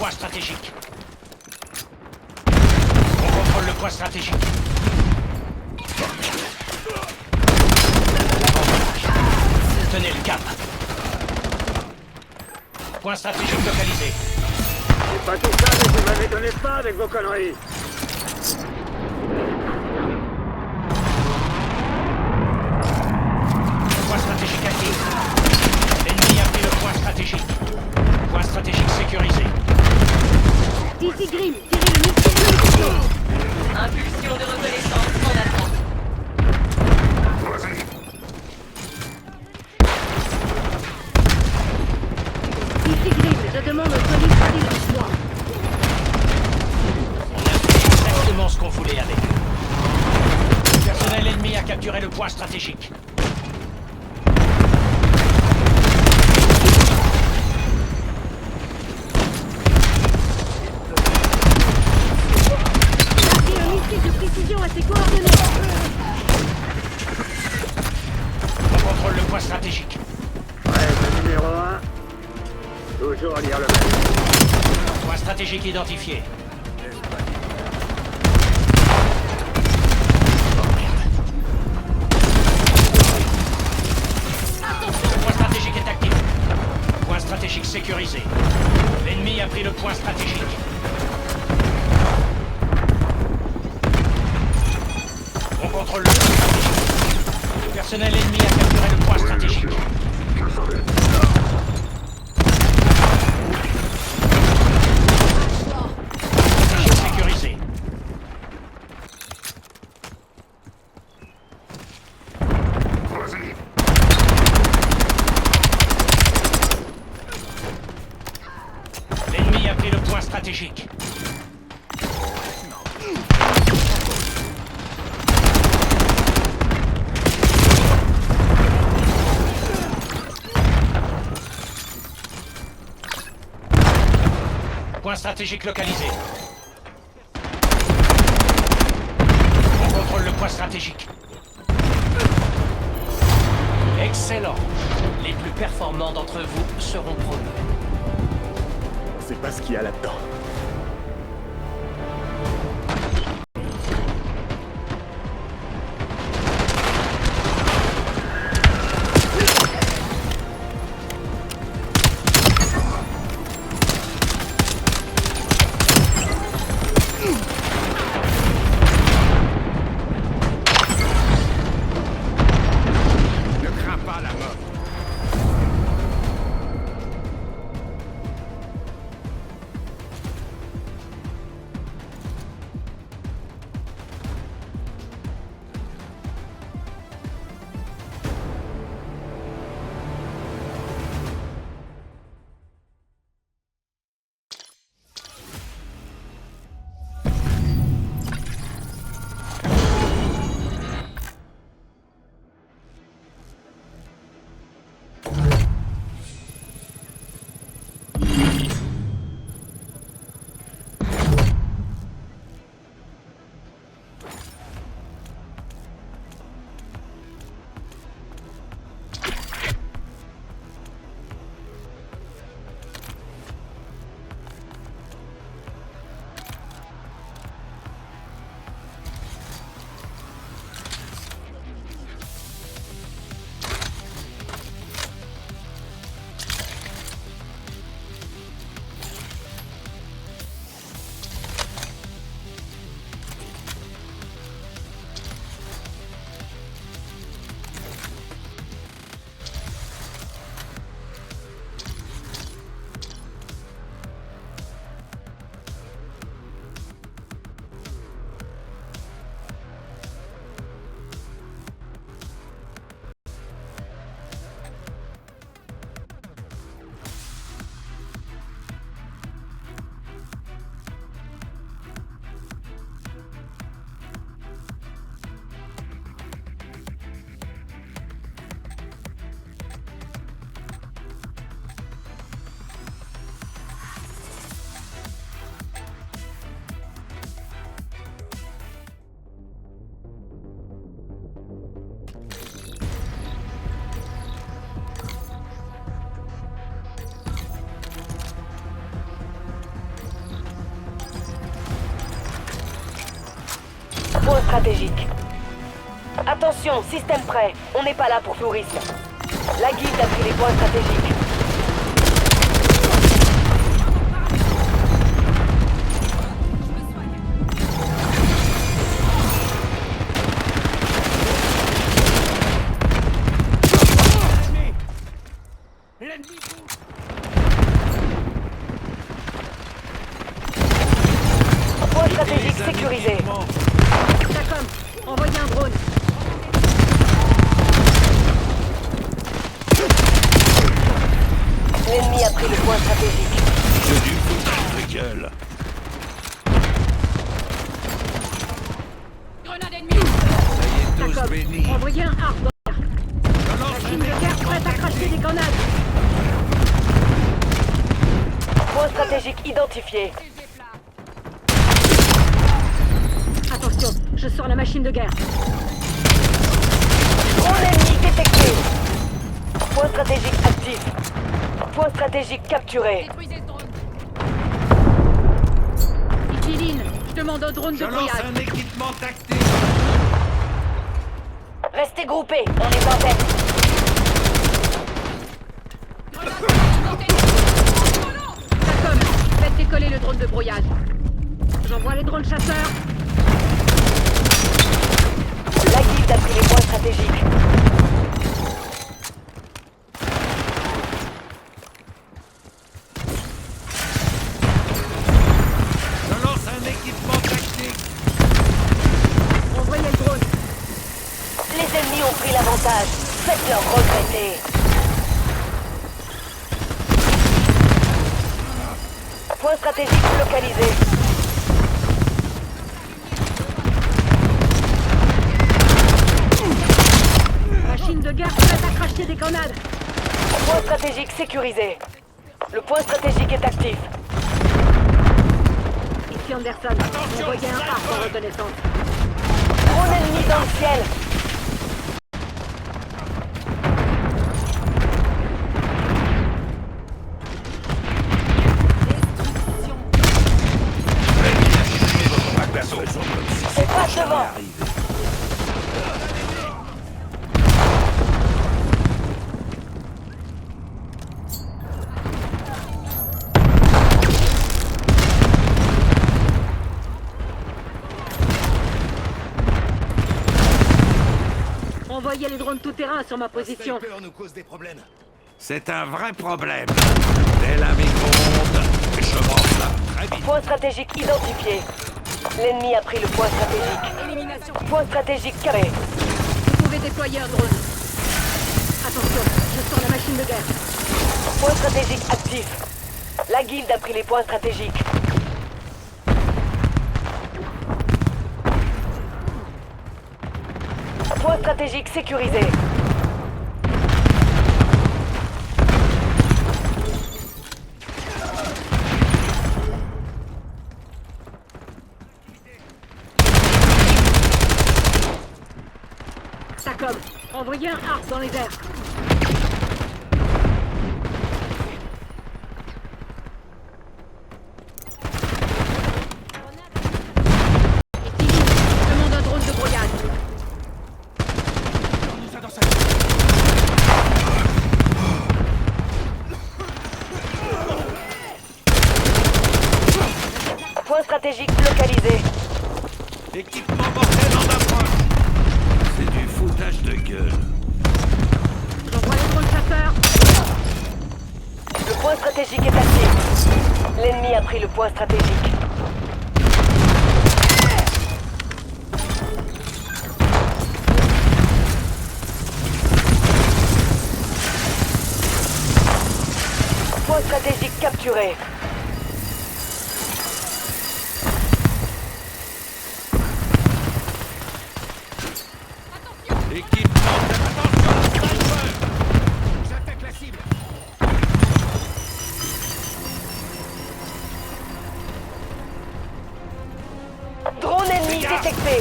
Point stratégique. On contrôle le point stratégique. Tenez le cap. Point stratégique localisé. C'est pas tout ça, mais vous m'avez donné pas avec vos conneries. Point stratégique actif. L'ennemi a pris le point stratégique. Point stratégique sécurisé. Ici Grim, tirez le missile. Impulsion de reconnaissance en attente. Ici Grim, je demande au police de moi. On a fait exactement ce qu'on voulait avec. Le personnel ennemi a capturé le point stratégique. Placez un missile de précision à ses coordonnées. On contrôle le point stratégique. Ouais, numéro 1. Toujours lire le même. Point stratégique identifié. Point stratégique est actif. Point stratégique sécurisé. L'ennemi a pris le point stratégique. On contrôle le point stratégique. Le personnel ennemi a capturé le point stratégique. Stratégique sécurisé. L'ennemi a pris le point stratégique. Point stratégique localisé. On contrôle le point stratégique. Excellent. Les plus performants d'entre vous seront promus. C'est pas ce qu'il y a là-dedans. Ne crains pas la mort. stratégique. Attention, système prêt. On n'est pas là pour touristes. La guilde a pris les points stratégiques. Point stratégique sécurisé. Tacom, envoyez un drone. L'ennemi a pris le point stratégique. C'est du foutage de gueule. Tacom, envoyez un hard. Machine de guerre prête à cracher des grenades. Point stratégique identifié. Attention, je sors la machine de guerre. Drone ennemi détecté. Point stratégique actif. Point stratégique capturé. Ichiline, je demande un drone de brouillage. équipement tactique. Restez groupés, on est en tête. Tacom, faites décoller le drone de brouillage. J'envoie les drones chasseurs. La guilde a pris les points stratégiques. Je lance un équipement tactique. Envoyez le drone. Les ennemis ont pris l'avantage. Faites-leur regretter. Point stratégique localisé. Machine de guerre prête à cracher des grenades. Point stratégique sécurisé. Le point stratégique est actif. Ici Anderson, envoyez un hard en reconnaissance. Drone ennemi dans le ciel. On passe devant. Envoyez les drones tout-terrain sur ma position. nous cause des problèmes. C'est un vrai problème. Dès la micro-onde, je mange là très vite. Point stratégique identifié. L'ennemi a pris le point stratégique. Point stratégique carré. Vous pouvez déployer un drone. Attention, je sors la machine de guerre. Point stratégique actif. La guilde a pris les points stratégiques. Point stratégique sécurisé. Tacom, envoyez un hard dans les airs. Ichiline, je demande un drone de brouillage. Point stratégique localisé. Équipement mortel en approche. C'est du foutage de gueule. J'envoie les drones chasseurs. Le point stratégique est actif. L'ennemi a pris le point stratégique. Point stratégique capturé. Équipement attention, sniper. J'attaque la cible. Drone ennemi détecté.